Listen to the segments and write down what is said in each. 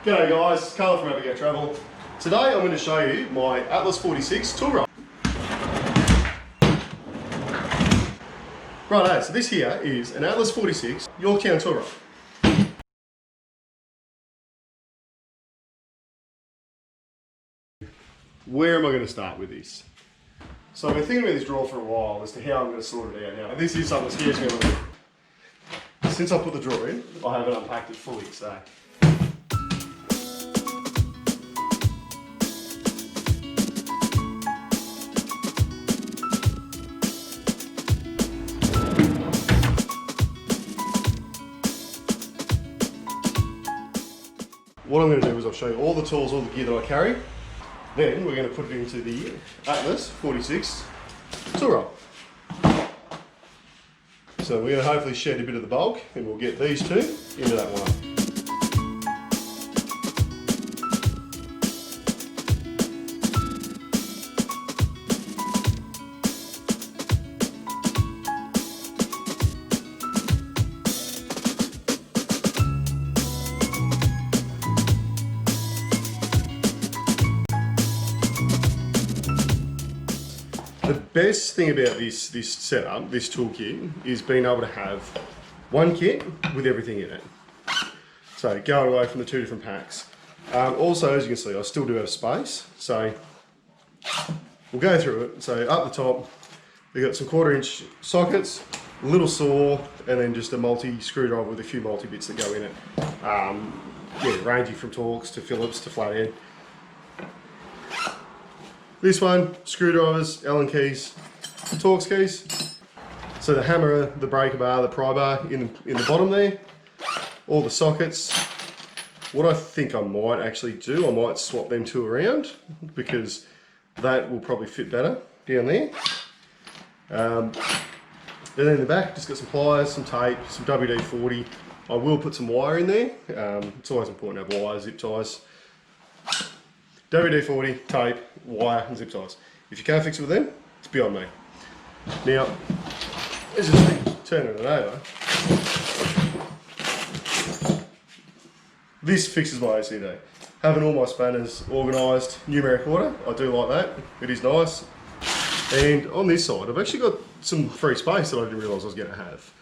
G'day guys, it's Carl from Navigate Travel. Today I'm going to show you my Atlas 46 tool roll. Righto, so this here is an Atlas 46 Yorktown tool roll. Where am I going to start with this? So I've been thinking about this drawer for a while as to how I'm going to sort it out now. And this is something that scares me a little bit. Since I put the drawer in, I haven't unpacked it fully, so. What I'm going to do is I'll show you all the tools, all the gear that I carry. Then we're going to put it into the Atlas 46 tool roll. So we're going to hopefully shed a bit of the bulk and we'll get these two into that one. The best thing about this setup, this toolkit, is being able to have one kit with everything in it. So going away from the two different packs. Also, as you can see, I still do have space. So we'll go through it. So up the top, we've got some 1/4-inch sockets, a little saw, and then just a multi-screwdriver with a few multi-bits that go in it. Yeah, ranging from Torx to Phillips to flathead. This one, screwdrivers, Allen keys, Torx keys. So the hammer, the breaker bar, the pry bar in the bottom there. All the sockets. What I think I might actually do, I might swap them two around because that will probably fit better down there. And then in the back, just got some pliers, some tape, some WD-40. I will put some wire in there. It's always important to have wire, zip ties. WD-40, tape, wire and zip ties. If you can't fix it with them, it's beyond me. Now, as you see, turning it over, this fixes my OCD. Having all my spanners organised, numeric order, I do like that, it is nice. And on this side, I've actually got some free space that I didn't realise I was going to have.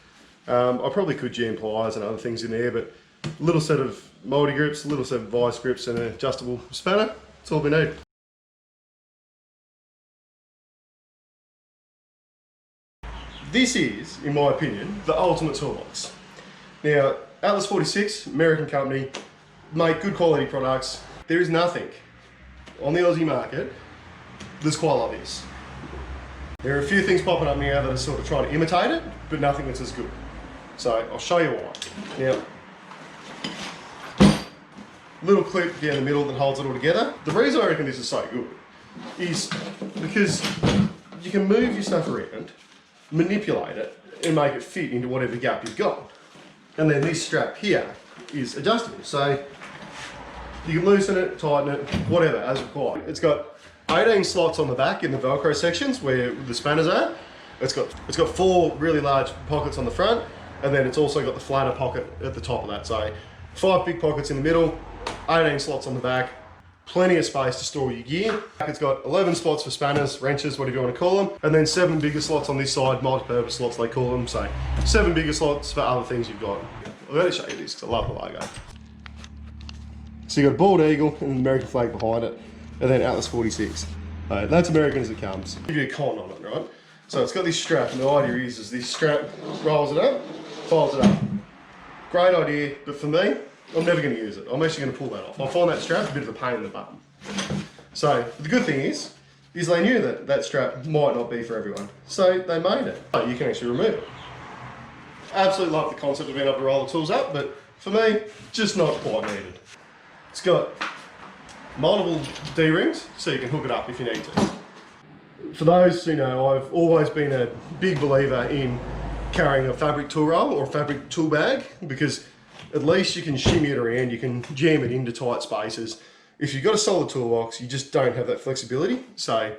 I probably could jam pliers and other things in there, but a little set of multi-grips, a little set of vice grips and an adjustable spanner. That's all we need. This is, in my opinion, the ultimate toolbox. Now, Atlas 46, American company, make good quality products. There is nothing on the Aussie market that's quite like this. There are a few things popping up now that are sort of trying to imitate it, but nothing that's as good. So I'll show you why. Now, little clip down the middle that holds it all together. The reason I reckon this is so good is because you can move your stuff around, manipulate it, and make it fit into whatever gap you've got. And then this strap here is adjustable, so you can loosen it, tighten it, whatever, as required. It's got 18 slots on the back in the Velcro sections where the spanners are. It's got 4 really large pockets on the front, and then it's also got the flatter pocket at the top of that. So 5 big pockets in the middle, 18 slots on the back, plenty of space to store your gear. It's got 11 spots for spanners, wrenches, whatever you want to call them, and then 7 bigger slots on this side, multi-purpose slots they call them, so 7 bigger slots for other things you've got. I'll go to show you this because I love the logo. So you've got a bald eagle and an American flag behind it, and then Atlas 46. That's American as it comes. I'll give you a con on it, right? So it's got this strap, and the idea is this strap rolls it up, folds it up. Great idea, but for me, I'm never going to use it. I'm actually going to pull that off. I find that strap a bit of a pain in the butt. So the good thing is they knew that that strap might not be for everyone. So they made it. You can actually remove it. Absolutely love the concept of being able to roll the tools up, but for me, just not quite needed. It's got multiple D-rings, so you can hook it up if you need to. For those who know, I've always been a big believer in carrying a fabric tool roll or a fabric tool bag, because at least you can shimmy it around, you can jam it into tight spaces. If you've got a solid toolbox, you just don't have that flexibility. So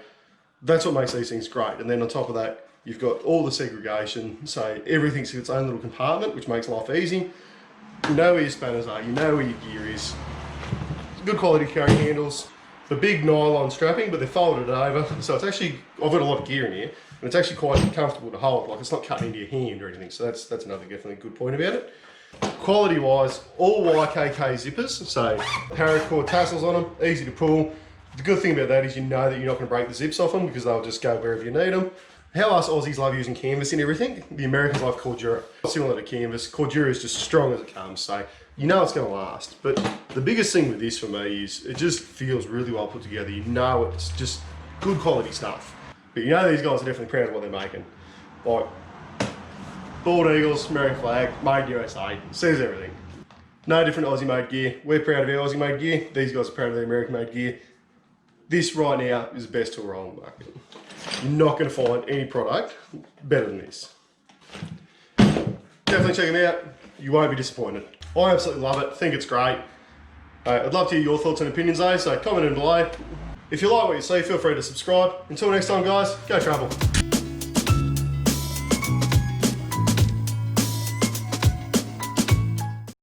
that's what makes these things great. And then on top of that, you've got all the segregation. So everything's in its own little compartment, which makes life easy. You know where your spanners are, you know where your gear is. good quality carry handles. The big nylon strapping, but they're folded over, so it's actually, I've got a lot of gear in here, and it's actually quite comfortable to hold, like it's not cutting into your hand or anything, so that's another definitely good point about it. Quality wise, all YKK zippers, so paracord tassels on them, easy to pull. The good thing about that is you know that you're not going to break the zips off them because they'll just go wherever you need them. How us Aussies love using canvas in everything, the Americans love Cordura. Similar to canvas, Cordura is just as strong as it comes, so you know it's going to last. But the biggest thing with this for me is it just feels really well put together. You know it's just good quality stuff. But you know these guys are definitely proud of what they're making. Like, bald eagles, American flag, made USA, says everything. No different Aussie made gear. We're proud of our Aussie made gear. These guys are proud of their American made gear. This right now is the best tool roll on the market. You're not going to find any product better than this. Definitely check them out. You won't be disappointed. I absolutely love it. Think it's great. I'd love to hear your thoughts and opinions though, so comment in below. If you like what you see, feel free to subscribe. Until next time guys, go travel.